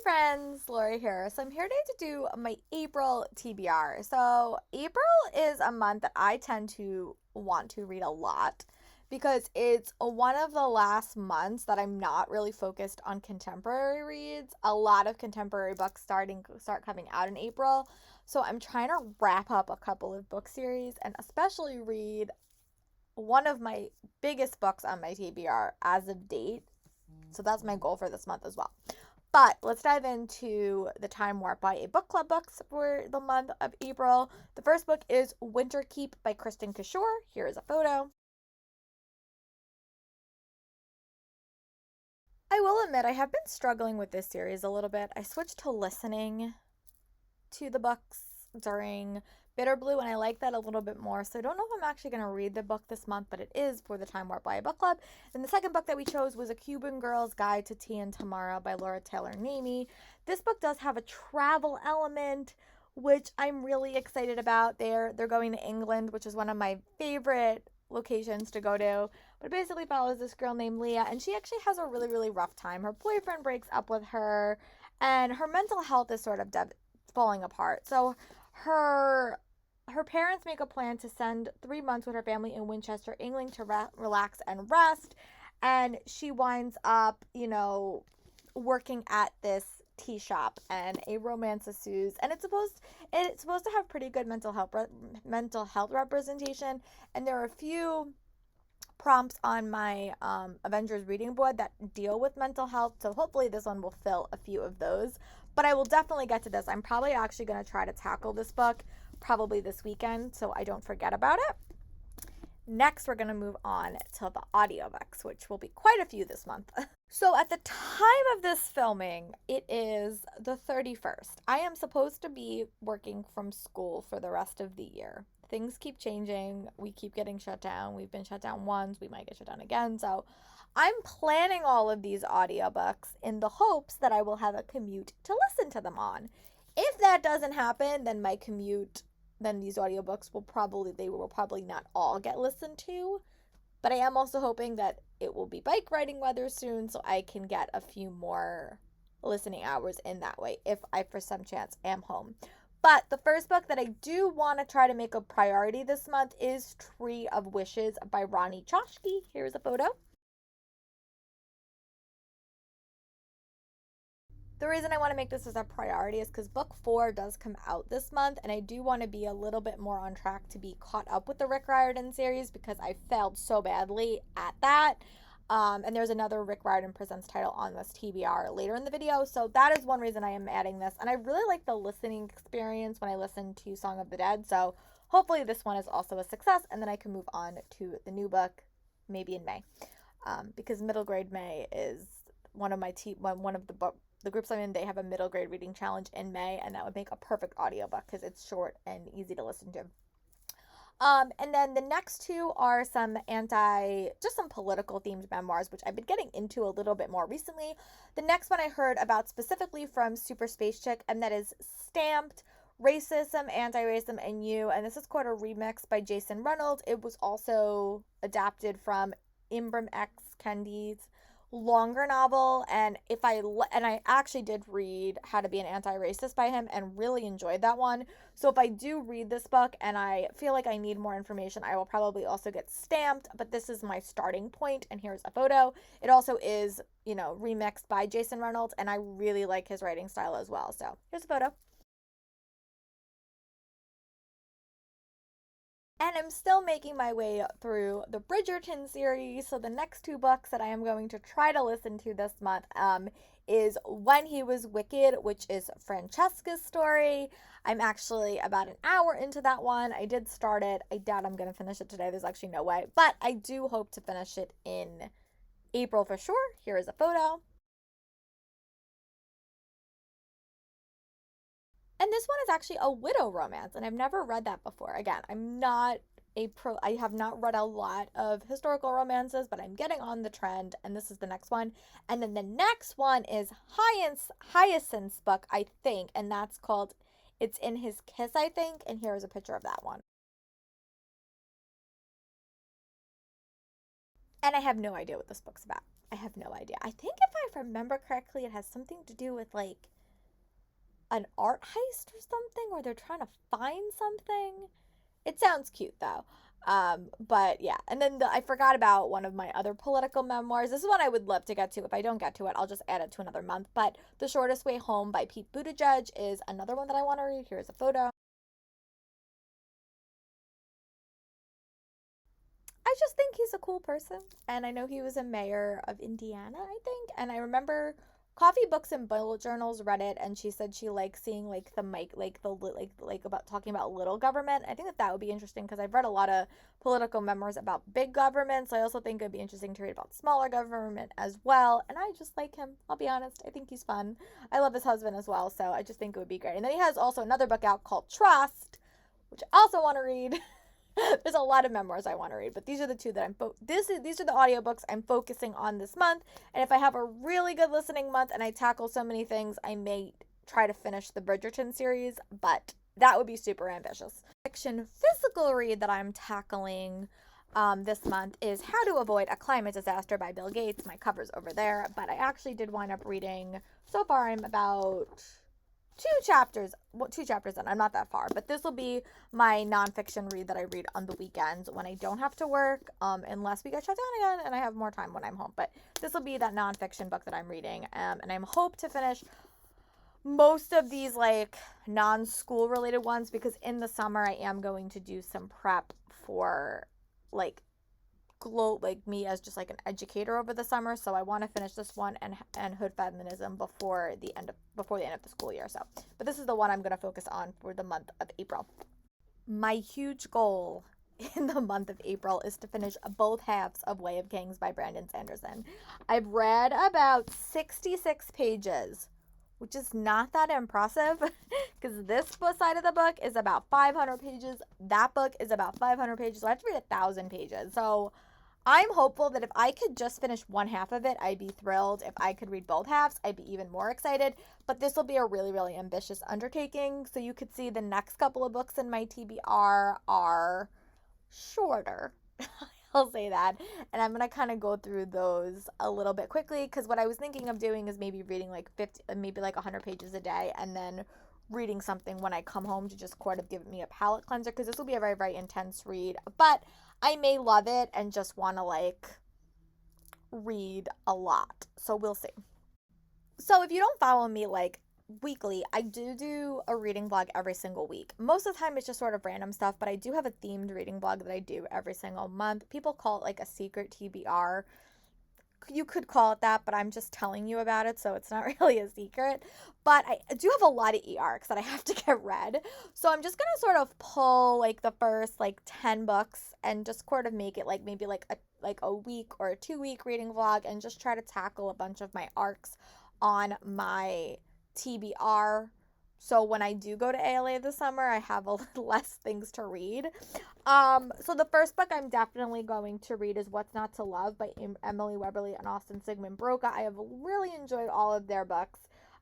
Hey friends, Lori here. So I'm here today to do my April TBR. So April is a month that I tend to want to read a lot because it's one of the last months that I'm not really focused on contemporary reads. A lot of contemporary books start coming out in April. So I'm trying to wrap up a couple of book series and especially read one of my biggest books on my TBR as of date. So that's my goal for this month as well. But let's dive into the Time Warp by a book club books for the month of April. The first book is Winter Keep by Kristen Kishore. Here is a photo. I will admit I have been struggling with this series a little bit. I switched to listening to the books during Bitter Blue, and I like that a little bit more. So I don't know if I'm actually going to read the book this month, but it is for the Time Warp by a book club. And the second book that we chose was A Cuban Girl's Guide to Tea and Tamara by Laura Taylor Namey. This book does have a travel element, which I'm really excited about. They're going to England, which is one of my favorite locations to go to, but it basically follows this girl named Leah, and she actually has a really, really rough time. Her boyfriend breaks up with her, and her mental health is sort of falling apart. So her parents make a plan to send 3 months with her family in Winchester, England to relax and rest. And she winds up, working at this tea shop, and a romance ensues. And it's supposed to have pretty good mental health representation. And there are a few prompts on my Avengers reading board that deal with mental health. So hopefully this one will fill a few of those. But I will definitely get to this. I'm probably actually going to try to tackle this book probably this weekend so I don't forget about it. Next, we're going to move on to the audiobooks, which will be quite a few this month. So at the time of this filming, it is the 31st. I am supposed to be working from school for the rest of the year. Things keep changing. We keep getting shut down. We've been shut down once. We might get shut down again. So I'm planning all of these audiobooks in the hopes that I will have a commute to listen to them on. If that doesn't happen, then these audiobooks will probably not all get listened to. But I am also hoping that it will be bike riding weather soon so I can get a few more listening hours in that way if I, for some chance, am home. But the first book that I do want to try to make a priority this month is Tree of Wishes by Ronnie Chosky. Here's a photo. The reason I want to make this as a priority is because book 4 does come out this month, and I do want to be a little bit more on track to be caught up with the Rick Riordan series because I failed so badly at that. And there's another Rick Riordan Presents title on this TBR later in the video, so that is one reason I am adding this. And I really like the listening experience when I listen to Song of the Dead, so hopefully this one is also a success, and then I can move on to the new book maybe in May, because Middle Grade May is one of the groups I'm in. They have a middle grade reading challenge in May, and that would make a perfect audiobook because it's short and easy to listen to. And then the next two are some political themed memoirs, which I've been getting into a little bit more recently. The next one I heard about specifically from Super Space Chick, and that is Stamped: Racism, Anti-Racism, and You. And this is called a remix by Jason Reynolds. It was also adapted from Ibram X. Kendi's longer novel, and I actually did read How to Be an Anti-Racist by him and really enjoyed that one. So if I do read this book and I feel like I need more information, I will probably also get Stamped, but this is my starting point, and here's a photo. It also is, remixed by Jason Reynolds, and I really like his writing style as well. So here's a photo. And I'm still making my way through the Bridgerton series. So the next two books that I am going to try to listen to this month is When He Was Wicked, which is Francesca's story. I'm actually about an hour into that one. I did start it. I doubt I'm going to finish it today. There's actually no way. But I do hope to finish it in April for sure. Here is a photo. And this one is actually a widow romance, and I've never read that before. Again, I have not read a lot of historical romances, but I'm getting on the trend, and this is the next one. And then the next one is Hyacinth's book, I think, and that's called It's in His Kiss, I think, and here is a picture of that one. And I have no idea what this book's about. I have no idea. I think if I remember correctly, it has something to do with like an art heist or something, or they're trying to find something. It sounds cute though. But yeah, and then I forgot about one of my other political memoirs. This is one I would love to get to. If I don't get to it, I'll just add it to another month. But The Shortest Way Home by Pete Buttigieg is another one that I want to read. Here's a photo. I just think he's a cool person, and I know he was a mayor of Indiana, I think. And I remember Coffee Books and Bullet Journals read it, and she said she likes seeing like the mic, like about talking about little government. I think that would be interesting because I've read a lot of political memoirs about big government, so I also think it'd be interesting to read about smaller government as well. And I just like him. I'll be honest. I think he's fun. I love his husband as well, so I just think it would be great. And then he has also another book out called Trust, which I also want to read. There's a lot of memoirs I want to read, but these are the two that these are the audiobooks I'm focusing on this month. And if I have a really good listening month and I tackle so many things, I may try to finish the Bridgerton series, but that would be super ambitious. Fiction physical read that I'm tackling this month is How to Avoid a Climate Disaster by Bill Gates. My cover's over there, but I actually did wind up reading, so far I'm about two chapters in. I'm not that far, but this will be my nonfiction read that I read on the weekends when I don't have to work, unless we get shut down again and I have more time when I'm home. But this will be that nonfiction book that I'm reading, and I'm hope to finish most of these like non-school related ones, because in the summer I am going to do some prep for like me as just like an educator over the summer, so I want to finish this one and Hood Feminism before the end of the school year. So, but this is the one I'm going to focus on for the month of April. My huge goal in the month of April is to finish both halves of Way of Kings by Brandon Sanderson. I've read about 66 pages, which is not that impressive because this side of the book is about 500 pages. That book is about 500 pages, so I have to read 1,000 pages. So I'm hopeful that if I could just finish one half of it, I'd be thrilled. If I could read both halves, I'd be even more excited. But this will be a really, really ambitious undertaking. So you could see the next couple of books in my TBR are shorter. I'll say that. And I'm going to kind of go through those a little bit quickly, because what I was thinking of doing is maybe reading like 50, maybe like 100 pages a day, and then reading something when I come home to just sort of give me a palate cleanser, because this will be a very, very intense read. But I may love it and just want to like read a lot. So we'll see. So if you don't follow me like weekly, I do a reading vlog every single week. Most of the time it's just sort of random stuff, but I do have a themed reading vlog that I do every single month. People call it like a secret TBR. You could call it that, but I'm just telling you about it, so it's not really a secret. But I do have a lot of e-arcs that I have to get read. So I'm just going to sort of pull like the first like 10 books and just sort of make it like maybe like a week or a 2-week reading vlog, and just try to tackle a bunch of my arcs on my TBR. So when I do go to ALA this summer, I have a little less things to read. So the first book I'm definitely going to read is What's Not to Love by Emily Weberly and Austin Sigmund Broca. I have really enjoyed all of their books,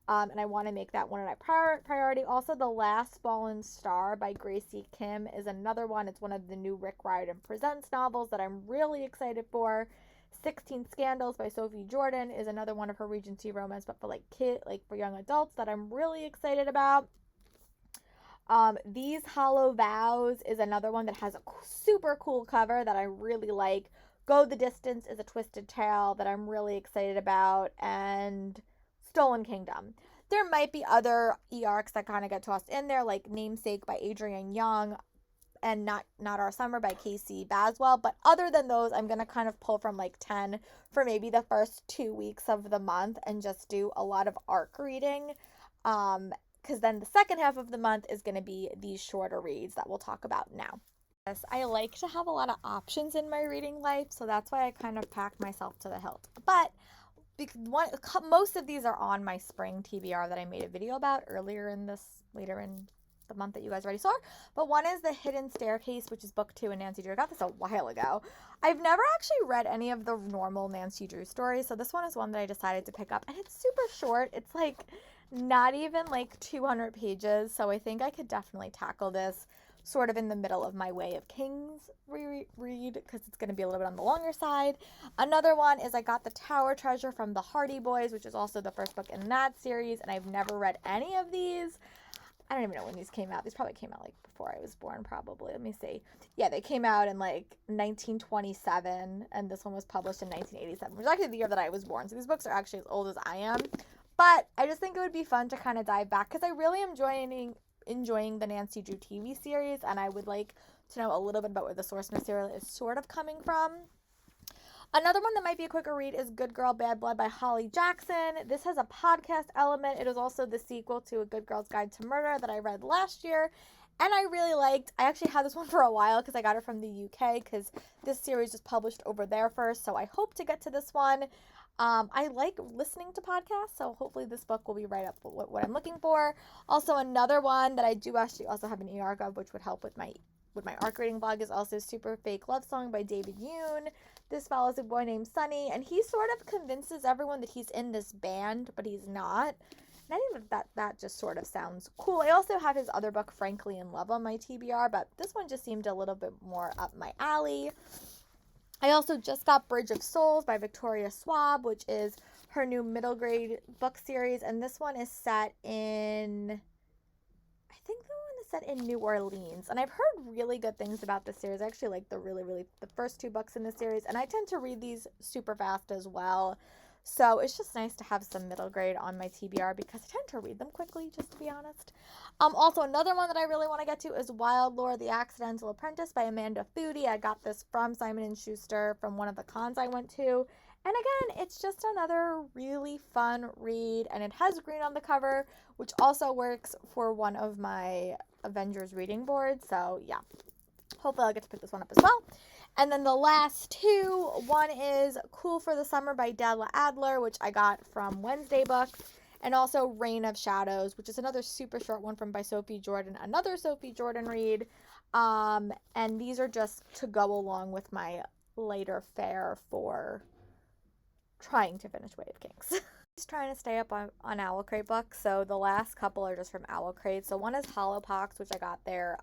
and I want to make that one of my priority. Also, The Last Fallen Star by Gracie Kim is another one. It's one of the new Rick Riordan Presents novels that I'm really excited for. 16 Scandals by Sophie Jordan is another one of her Regency romance, but for for young adults, that I'm really excited about. These Hollow Vows is another one that has a super cool cover that I really like. Go the Distance is a twisted tale that I'm really excited about, and Stolen Kingdom. There might be other e-arcs that kind of get tossed in there, like Namesake by Adrienne Young, and Not Our Summer by Casey Baswell. But other than those, I'm going to kind of pull from like 10 for maybe the first 2 weeks of the month and just do a lot of arc reading. Because then the second half of the month is going to be these shorter reads that we'll talk about now. Yes, I like to have a lot of options in my reading life, so that's why I kind of pack myself to the hilt. But most of these are on my spring TBR that I made a video about later in the month that you guys already saw. But one is The Hidden Staircase, which is book 2 in Nancy Drew. I got this a while ago. I've never actually read any of the normal Nancy Drew stories, so this one is one that I decided to pick up, and it's super short. It's like not even like 200 pages, so I think I could definitely tackle this sort of in the middle of my Way of Kings reread because it's going to be a little bit on the longer side. Another one is I got The Tower Treasure from the Hardy Boys, which is also the first book in that series, and I've never read any of these. I don't even know when these came out. These probably came out like before I was born, probably. Let me see. Yeah, they came out in like 1927, and this one was published in 1987, which is actually the year that I was born. So these books are actually as old as I am. But I just think it would be fun to kind of dive back because I really am enjoying the Nancy Drew TV series, and I would like to know a little bit about where the source material is sort of coming from. Another one that might be a quicker read is Good Girl, Bad Blood by Holly Jackson. This has a podcast element. It is also the sequel to A Good Girl's Guide to Murder that I read last year, and I really liked. I actually had this one for a while because I got it from the UK because this series was published over there first, so I hope to get to this one. I like listening to podcasts, so hopefully this book will be right up what I'm looking for. Also, another one that I do actually also have an e-arc of, which would help with my arc reading blog, is also Super Fake Love Song by David Yoon. This follows a boy named Sunny, and he sort of convinces everyone that he's in this band, but he's not. And I think that just sort of sounds cool. I also have his other book, Frankly in Love, on my TBR, but this one just seemed a little bit more up my alley. I also just got Bridge of Souls by Victoria Schwab, which is her new middle grade book series, and this one is set in, I think the one is set in New Orleans, and I've heard really good things about this series. I actually like the first two books in the series, and I tend to read these super fast as well. So it's just nice to have some middle grade on my TBR because I tend to read them quickly, just to be honest. Also, another one that I really want to get to is Wild Lore, The Accidental Apprentice by Amanda Foody. I got this from Simon & Schuster from one of the cons I went to. And again, it's just another really fun read, and it has green on the cover, which also works for one of my Avengers reading boards. So yeah, hopefully I'll get to pick this one up as well. And then the last two, one is Cool for the Summer by Della Adler, which I got from Wednesday Books, and also Reign of Shadows, which is another super short one by Sophie Jordan, another Sophie Jordan read. And these are just to go along with my later fare for trying to finish Way of Kings. Just trying to stay up on Owl Crate books, so the last couple are just from Owl Crate. So one is Hollow Pox, which I got their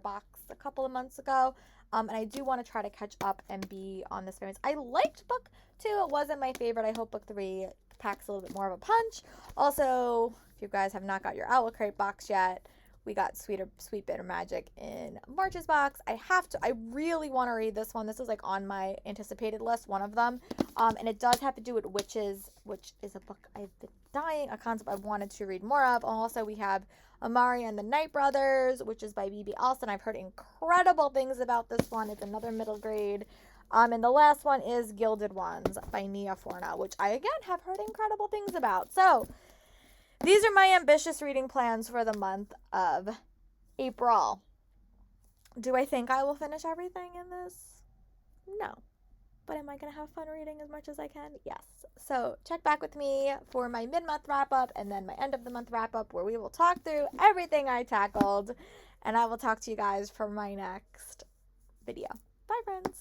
box a couple of months ago. And I do want to try to catch up and be on this series. I liked book 2. It wasn't my favorite. I hope book 3 packs a little bit more of a punch. Also, if you guys have not got your Owl Crate box yet, we got Sweet Bitter Magic in March's box. I really want to read this one. This is like on my anticipated list, one of them. And it does have to do with witches, which is a book I've been a concept I've wanted to read more of. Also, we have Omari and the Night Brothers, which is by B.B. Alston. I've heard incredible things about this one. It's another middle grade. And the last one is Gilded Ones by Nia Forna, which I, again, have heard incredible things about. So, these are my ambitious reading plans for the month of April. Do I think I will finish everything in this? No. But am I going to have fun reading as much as I can? Yes. So check back with me for my mid-month wrap-up and then my end-of-the-month wrap-up, where we will talk through everything I tackled. And I will talk to you guys for my next video. Bye, friends.